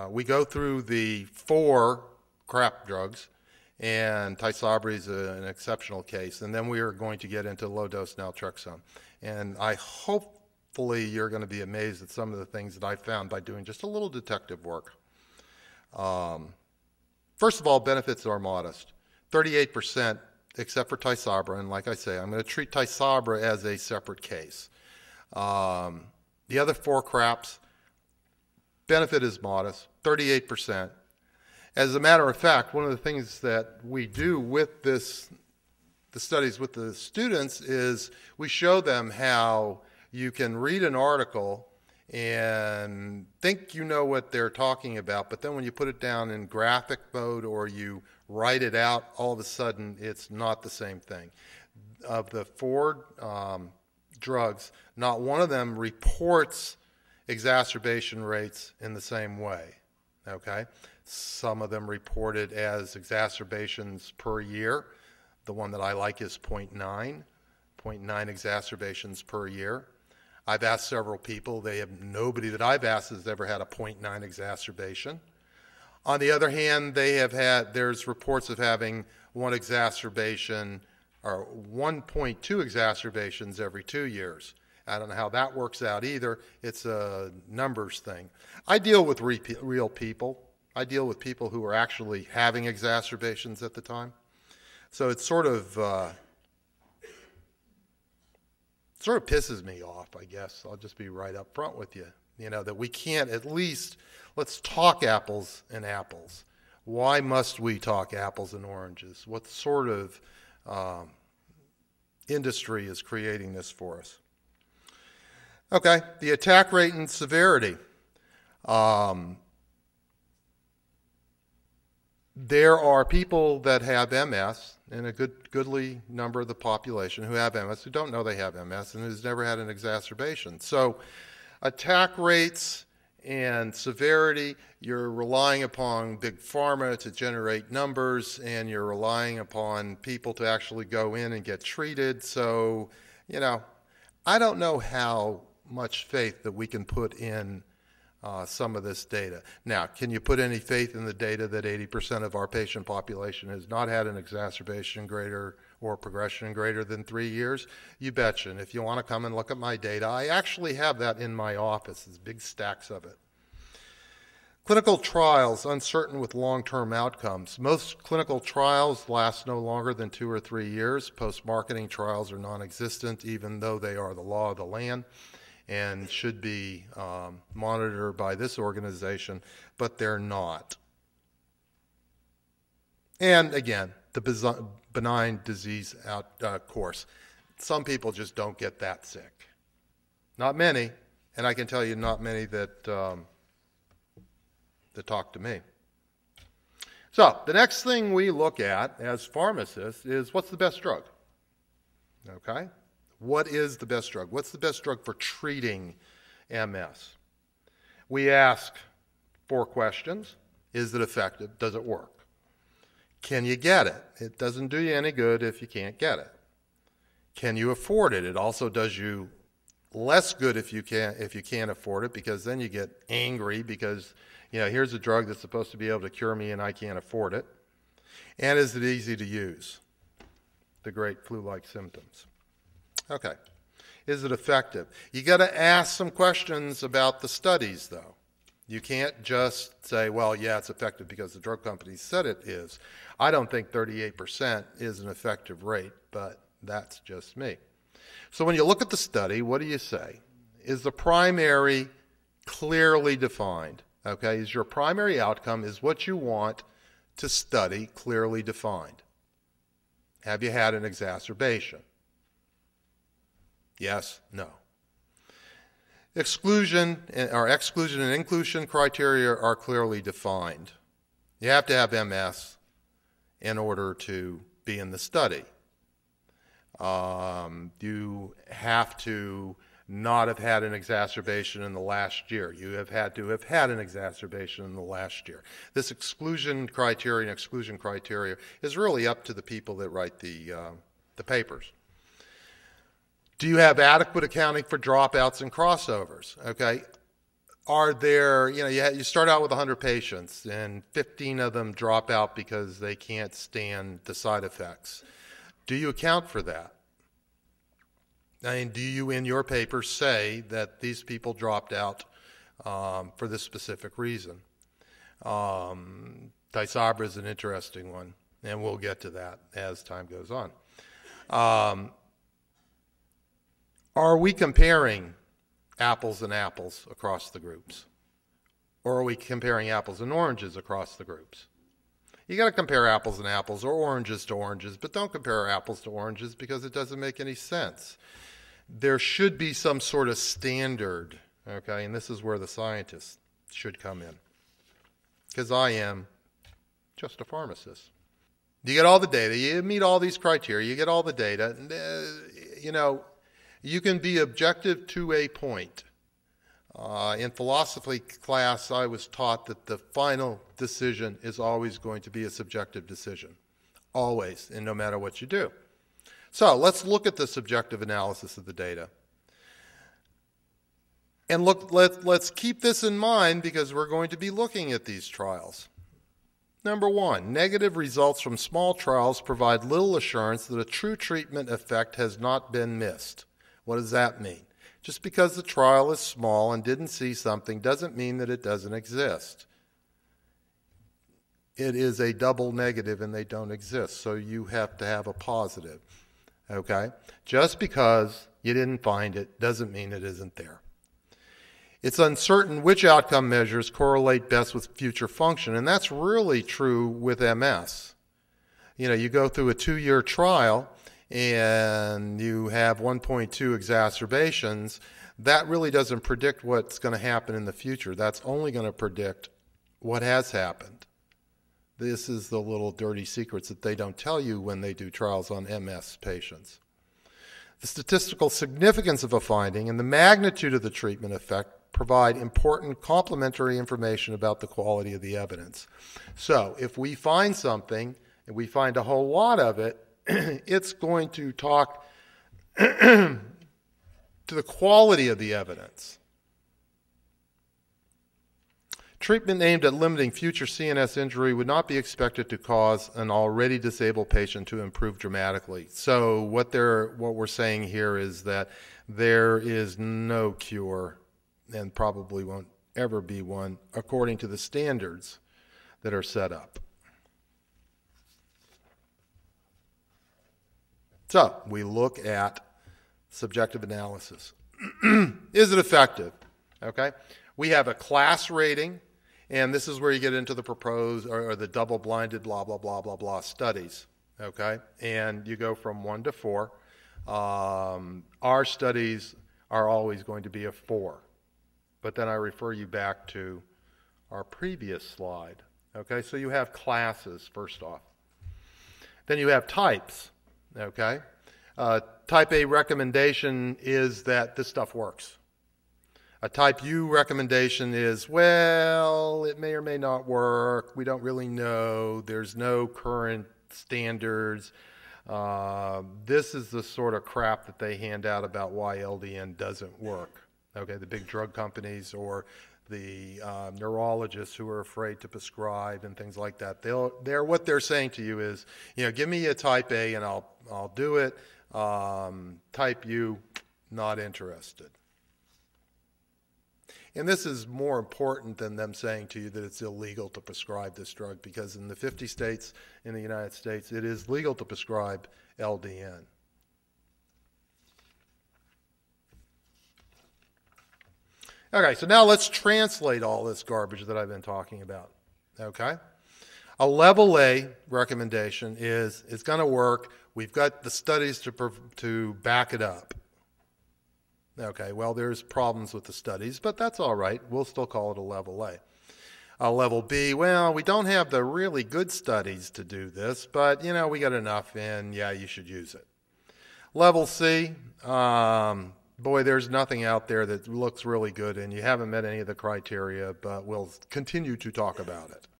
We go through the 4 crap drugs, and Tysabri is an exceptional case, and then we are going to get into low-dose naltrexone. And hopefully you're going to be amazed at some of the things that I found by doing just a little detective work. First of all, benefits are modest. 38% except for Tysabri, and like I say, I'm going to treat Tysabri as a separate case. The other 4 craps, benefit is modest, 38%. As a matter of fact, one of the things that we do with the studies with the students is we show them how you can read an article and think you know what they're talking about, but then when you put it down in graphic mode or you write it out, all of a sudden it's not the same thing. Of the 4 drugs, not one of them reports exacerbation rates in the same way, okay? Some of them reported as exacerbations per year. The one that I like is 0.9 exacerbations per year. I've asked several people. Nobody that I've asked has ever had a 0.9 exacerbation. On the other hand, there's reports of having 1 exacerbation or 1.2 exacerbations every 2 years. I don't know how that works out either. It's a numbers thing. I deal with real people. I deal with people who are actually having exacerbations at the time. So it sort of pisses me off, I guess. I'll just be right up front with you. You know, that we can't at least, let's talk apples and apples. Why must we talk apples and oranges? What sort of industry is creating this for us? Okay, the attack rate and severity. There are people that have MS, and a goodly number of the population who have MS who don't know they have MS and who's never had an exacerbation. So attack rates and severity, you're relying upon big pharma to generate numbers, and you're relying upon people to actually go in and get treated. So, you know, I don't know how much faith that we can put in some of this data. Now, can you put any faith in the data that 80% of our patient population has not had an exacerbation greater or progression greater than 3 years? You betcha. And if you want to come and look at my data, I actually have that in my office. There's big stacks of it. Clinical trials, uncertain with long-term outcomes. Most clinical trials last no longer than 2 or 3 years. Post-marketing trials are non-existent, even though they are the law of the land and should be monitored by this organization, but they're not. And again, the benign disease course. Some people just don't get that sick. Not many, and I can tell you not many that talk to me. So the next thing we look at as pharmacists is what's the best drug? Okay? What is the best drug? What's the best drug for treating MS? We ask 4 questions. Is it effective? Does it work? Can you get it? It doesn't do you any good if you can't get it. Can you afford it? It also does you less good if you can't afford it, because then you get angry because, you know, here's a drug that's supposed to be able to cure me and I can't afford it. And is it easy to use? The great flu-like symptoms. Okay. Is it effective? You got to ask some questions about the studies, though. You can't just say, well, yeah, it's effective because the drug company said it is. I don't think 38% is an effective rate, but that's just me. So when you look at the study, what do you say? Is the primary clearly defined? Okay, is your primary outcome, is what you want to study clearly defined? Have you had an exacerbation? Yes, no. Exclusion and inclusion criteria are clearly defined. You have to have MS in order to be in the study. You have to not have had an exacerbation in the last year. You have had to have had an exacerbation in the last year. This exclusion criteria and exclusion criteria is really up to the people that write the papers. Do you have adequate accounting for dropouts and crossovers? Okay, Are there, you start out with 100 patients and 15 of them drop out because they can't stand the side effects. Do you account for that? I mean, do you in your paper say that these people dropped out for this specific reason? Tysabra is an interesting one, and we'll get to that as time goes on. Are we comparing apples and apples across the groups? Or are we comparing apples and oranges across the groups? You got to compare apples and apples or oranges to oranges, but don't compare apples to oranges because it doesn't make any sense. There should be some sort of standard, okay? And this is where the scientists should come in, because I am just a pharmacist. You get all the data, you meet all these criteria, you get all the data, and, you can be objective to a point. In philosophy class, I was taught that the final decision is always going to be a subjective decision. Always, and no matter what you do. So let's look at the subjective analysis of the data. And let's keep this in mind because we're going to be looking at these trials. Number one, negative results from small trials provide little assurance that a true treatment effect has not been missed. What does that mean? Just because the trial is small and didn't see something doesn't mean that it doesn't exist. It is a double negative and they don't exist, so you have to have a positive. Okay? Just because you didn't find it doesn't mean it isn't there. It's uncertain which outcome measures correlate best with future function, and that's really true with MS. You go through a 2-year trial and you have 1.2 exacerbations, that really doesn't predict what's going to happen in the future. That's only going to predict what has happened. This is the little dirty secrets that they don't tell you when they do trials on MS patients. The statistical significance of a finding and the magnitude of the treatment effect provide important complementary information about the quality of the evidence. So if we find something and we find a whole lot of it, it's going to talk to the quality of the evidence. Treatment aimed at limiting future CNS injury would not be expected to cause an already disabled patient to improve dramatically. So what we're saying here is that there is no cure and probably won't ever be one according to the standards that are set up. So we look at subjective analysis. Is it effective? Okay. We have a class rating, and this is where you get into the proposed or the double-blinded blah, blah, blah, blah, blah studies. Okay. And you go from 1 to 4. Our studies are always going to be a 4. But then I refer you back to our previous slide. Okay. So you have classes, first off. Then you have types. Okay. Type A recommendation is that this stuff works. A type U recommendation is, well, it may or may not work. We don't really know. There's no current standards. This is the sort of crap that they hand out about why LDN doesn't work. Okay, the big drug companies or the neurologists who are afraid to prescribe and things like that. What they're saying to you is, give me a type A and I'll do it. Type U, not interested. And this is more important than them saying to you that it's illegal to prescribe this drug, because in the 50 states in the United States, it is legal to prescribe LDN. Okay, so now let's translate all this garbage that I've been talking about. Okay? A level A recommendation is it's going to work. We've got the studies to back it up. Okay, well, there's problems with the studies, but that's all right. We'll still call it a level A. A level B, well, we don't have the really good studies to do this, but, we got enough, and yeah, you should use it. Level C, boy, there's nothing out there that looks really good, and you haven't met any of the criteria, but we'll continue to talk about it.